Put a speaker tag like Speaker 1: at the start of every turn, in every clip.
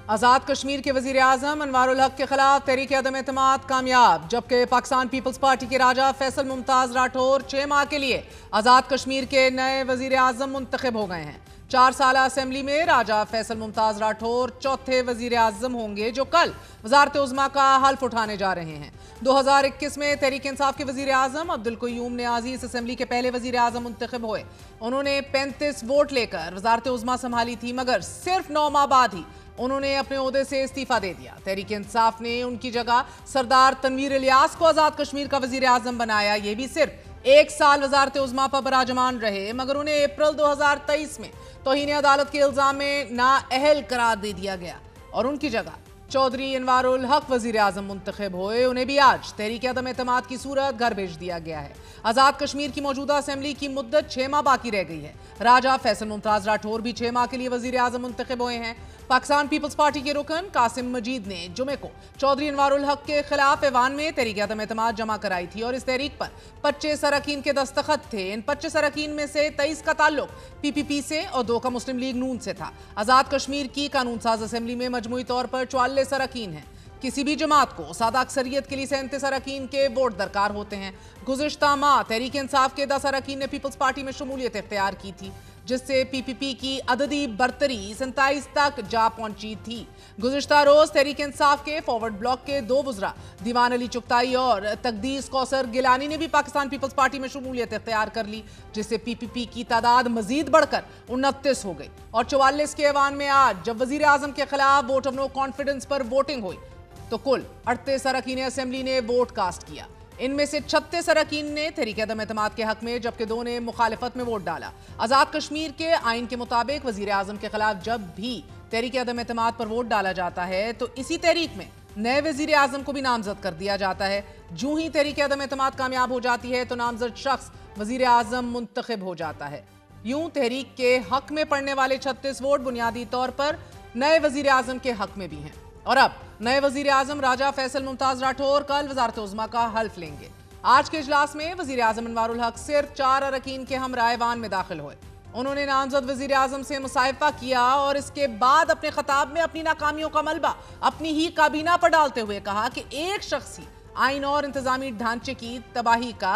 Speaker 1: आज़ाद कश्मीर के वज़ीर आज़म अनवारुल हक के खिलाफ तहरीक अदम एतमाद कामयाब, जबकि पाकिस्तान पीपल्स पार्टी के राजा फैसल मुमताज़ राठौर 6 माह के लिए आज़ाद कश्मीर के नए वज़ीर आज़म मुंतखब हो गए हैं। 4 साल असेंबली में राजा फैसल मुमताज़ राठौर चौथे वज़ीर आज़म होंगे जो कल वज़ारत उज़्मा का हल्फ उठाने जा रहे हैं। 2021 में तहरीक इंसाफ के वज़ीर आज़म अब्दुल क़य्यूम नियाज़ी इस असेंबली के पहले वज़ीर आज़म मुंतखब हुए। उन्होंने 35 वोट लेकर वज़ारत उज़्मा संभाली थी, मगर सिर्फ 9 माह बाद ही उन्होंने अपने ओहदे से इस्तीफा दे दिया। तहरीक इंसाफ ने उनकी जगह सरदार तनवीर इलियास को आज़ाद कश्मीर का वज़ीर आज़म बनाया। ये भी सिर्फ 1 साल वज़ारत उज़्मा पर बराजमान रहे, मगर उन्हें अप्रैल 2023 में तौहीन अदालत के इल्ज़ाम में नाअहल करार दे दिया गया और उनकी जगह चौधरी अनवारुल हक वज़ीर आज़म मुंतखब हुए। उन्हें भी आज तहरीक अदम एतमाद की सूरत घर भेज दिया गया है। आज़ाद कश्मीर की मौजूदा असेंबली की मुद्दत 6 माह बाकी रह गई है। राजा फैसल मुमताज़ राठौर भी 6 माह के लिए वज़ीर आज़म मुंतखब हुए हैं। पाकिस्तान पीपल्स पार्टी के रुकन कासिम मजीद ने जुमे को चौधरी अनवारुल हक के खिलाफ ऐवान में तहरीक अदम एतमाद जमा कराई थी और इस तहरीक पर 25 अरकान के दस्तखत थे। इन 25 अरकान में से 23 का ताल्लुक PPP से और 2 का मुस्लिम लीग नून से था। आज़ाद कश्मीर की कानून साज असेंबली में मजमूई तौर पर 44 अरकान हैं। किसी भी जमात को सादा अक्सरियत के लिए 37 अरकान के वोट दरकार होते हैं। गुज़िश्ता माह तहरीक इंसाफ के 10 अरकान ने पीपल्स पार्टी में शमूलियत इख्तियार की थी, जिससे PPP की अददी बरतरी 27 तक जा पहुंची थी। गुज़िश्ता रोज तहरीक इंसाफ के फॉरवर्ड ब्लॉक के 2 वज़रा दीवान अली चुगताई और तकदीस कौसर गिलानी ने भी पाकिस्तान पीपल्स पार्टी में शमूलियत इख्तियार कर ली, जिससे PPP की तादाद मजीद बढ़कर 29 हो गई। और 44 के ऐवान में आज जब वज़ीर आज़म के खिलाफ वोट ऑफ नो कॉन्फिडेंस पर वोटिंग हुई तो कुल 38 अरकान असेंबली ने वोट कास्ट किया। इनमें से 36 अरकान ने तहरीक अदम एतमाद के हक में, जबकि 2 ने मुखालिफत में वोट डाला। आज़ाद कश्मीर के आइन के मुताबिक वज़ीर आज़म के खिलाफ जब भी तहरीक अदम एतमाद पर वोट डाला जाता है तो इसी तहरीक में नए वज़ीर आज़म को भी नामजद कर दिया जाता है। जो ही तहरीक अदम एतमाद कामयाब हो जाती है तो नामजद शख्स वज़ीर आज़म मुंतखब हो जाता है। यूं तहरीक के हक में पड़ने वाले 36 वोट बुनियादी तौर पर नए वज़ीर आज़म के हक में भी हैं। और अब नए वज़ीर आज़म राजा फैसल मुमताज़ राठौर कल वज़ारत उज़्मा का हल्फ लेंगे। आज के इजलास में वज़ीर आज़म अनवारुल हक सिर्फ 4 अरकान के हम रायवान में दाखिल हुए। उन्होंने नामजद वज़ीर आज़म से मुसाहिफा किया और इसके बाद अपने खिताब में अपनी नाकामियों का मलबा अपनी ही काबीना पर डालते हुए कहा कि एक शख्स ही आइन और इंतजामी ढांचे की तबाही का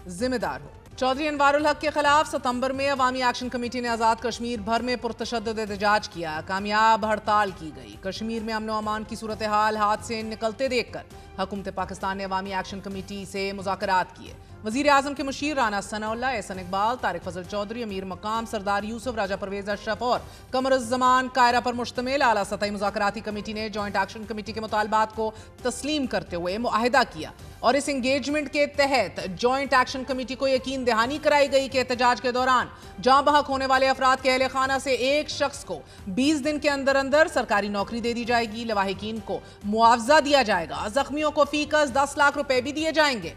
Speaker 1: जिम्मेदार हो। चौधरी अनवारुल हक के खिलाफ सितंबर में अवामी एक्शन कमेटी ने आज़ाद कश्मीर भर में पुरतशद्दुद एहतजाज किया। कामयाब हड़ताल की गई। कश्मीर में अमन व अमान की सूरत हाल हाथ से निकलते देखकर हुकूमत पाकिस्तान ने अवामी एक्शन कमेटी से मुज़ाकरात किए। वज़ीर आज़म के मुशीर राना सनाउल्लाह, एहसन इकबाल, तारिक फजल चौधरी, अमीर मकाम, सरदार यूसुफ, राजा परवेज अशरफ और कमरुज़्ज़मान कायरा पर मुश्तमिल आला सतही मुज़ाकराती कमेटी ने जॉइंट एक्शन कमेटी के मुतालबात को तस्लीम करते हुए मुआहिदा किया और इस इंगेजमेंट के तहत जॉइंट एक्शन कमेटी को यकीन दहानी कराई गई कि एहतजाज के दौरान जाँ बहक होने वाले अफराद के अहले खाना से एक शख्स को 20 दिन के अंदर अंदर सरकारी नौकरी दे दी जाएगी। लवाहिकीन को मुआवजा दिया जाएगा। जख्मियों को फीकस 10 लाख रुपए भी दिए जाएंगे।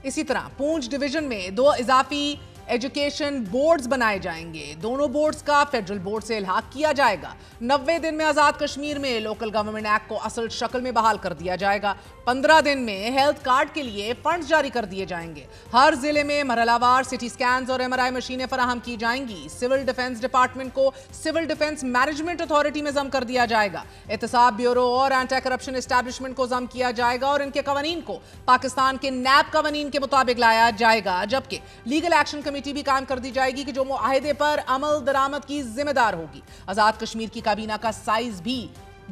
Speaker 1: इसी तरह पूंछ डिवीजन में 2 इजाफी एजुकेशन बोर्ड्स बनाए जाएंगे। दोनों बोर्ड्स का फेडरल बोर्ड से इल्हाक किया जाएगा। 90 दिन में आज़ाद कश्मीर में लोकल गवर्नमेंट एक्ट को असल शक्ल में बहाल कर दिया जाएगा। 15 दिन में हेल्थ कार्ड के लिए फंड्स जारी कर दिए जाएंगे। हर जिले में मरहलावार सिटी स्कैन्स और MRI मशीनें फराहम की जाएंगी। सिविल डिफेंस डिपार्टमेंट को सिविल डिफेंस मैनेजमेंट अथॉरिटी में जम कर दिया जाएगा। एहतसाब ब्यूरो और एंटी करप्शन एस्टैब्लिशमेंट को जम किया जाएगा और इनके कवानीन को पाकिस्तान के नैब कवानीन के मुताबिक लाया जाएगा, जबकि लीगल एक्शन कमेटी भी कायम कर दी जाएगी कि जो मुआहिदे पर अमल दरामद की जिम्मेदार होगी। आज़ाद कश्मीर की काबीना का साइज भी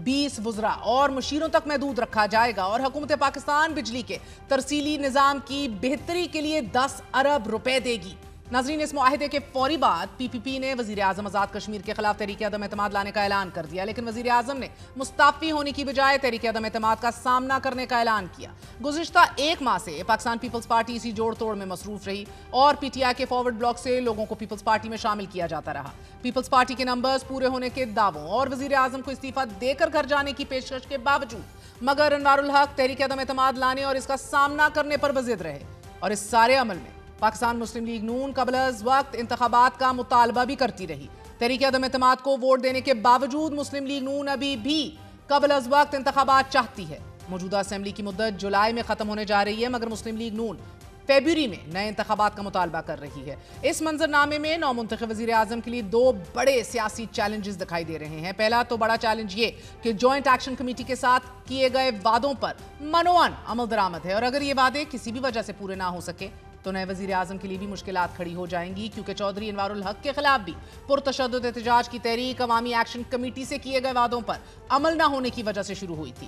Speaker 1: 20 वज़रा और मुशीरों तक महदूद रखा जाएगा और हुकूमत पाकिस्तान बिजली के तरसीली निज़ाम की बेहतरी के लिए 10 अरब रुपए देगी। नाज़रीन, इस मुआहिदे के फौरी बाद PPP ने वज़ीर आज़म आज़ाद कश्मीर के खिलाफ तहरीक अदम एतमाद लाने का ऐलान कर दिया, लेकिन वज़ीर आज़म ने मुस्ताफ़ी होने की बजाय तहरीक अदम एतमाद का सामना करने का ऐलान किया। गुज़िश्ता 1 माह से पाकिस्तान पीपल्स पार्टी इसी जोड़ तोड़ में मसरूफ रही और PTI के फॉरवर्ड ब्लॉक से लोगों को पीपल्स पार्टी में शामिल किया जाता रहा। पीपल्स पार्टी के नंबर्स पूरे होने के दावों और वज़ीर आज़म को इस्तीफा देकर घर जाने की पेशकश के बावजूद मगर अनवारुल हक तहरीक अदम एतमाद लाने और इसका सामना करने पर बज़िद रहे और इस सारे अमल में पाकिस्तान मुस्लिम लीग नून कबल अज़ वक्त इंतखाबात का मुतालबा भी करती रही। तहरीक अदम एतमाद को वोट देने के बावजूद मुस्लिम लीग नून अभी भी कबल अज़ वक्त इंतखाबात चाहती है। मौजूदा असेंबली की मुद्दत जुलाई में खत्म होने जा रही है, मगर मुस्लिम लीग नून فیبری میں نئے انتخابات کا مطالبہ کر رہی ہے۔ اس منظرنامے میں نو منتخب وزیر اعظم کے لیے 2 بڑے سیاسی چیلنجز دکھائی دے رہے ہیں۔ پہلا تو بڑا چیلنج یہ کہ جوائنٹ ایکشن کمیٹی کے ساتھ کیے گئے وعدوں پر منوان عمل درآمد ہے، اور اگر یہ وعدے کسی بھی وجہ سے پورے نہ ہو سکے تو نئے وزیر اعظم کے لیے بھی مشکلات کھڑی ہو جائیں گی، کیونکہ چودھری انوار الحق کے خلاف بھی پرتشدد احتجاج کی تحریک عوامی ایکشن کمیٹی سے کیے گئے وعدوں پر عمل نہ ہونے کی وجہ سے شروع ہوئی تھی۔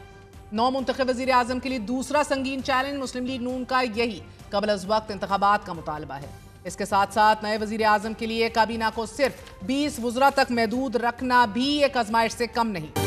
Speaker 1: نو منتخب وزیر اعظم کے لیے دوسرا سنگین چیلنج مسلم لیگ نون کا یہی قبل از وقت انتخابات کا مطالبہ ہے۔ اس کے ساتھ ساتھ نئے وزیر اعظم کے لیے کابینہ کو صرف 20 وزراء تک محدود رکھنا بھی ایک آزمائش سے کم نہیں۔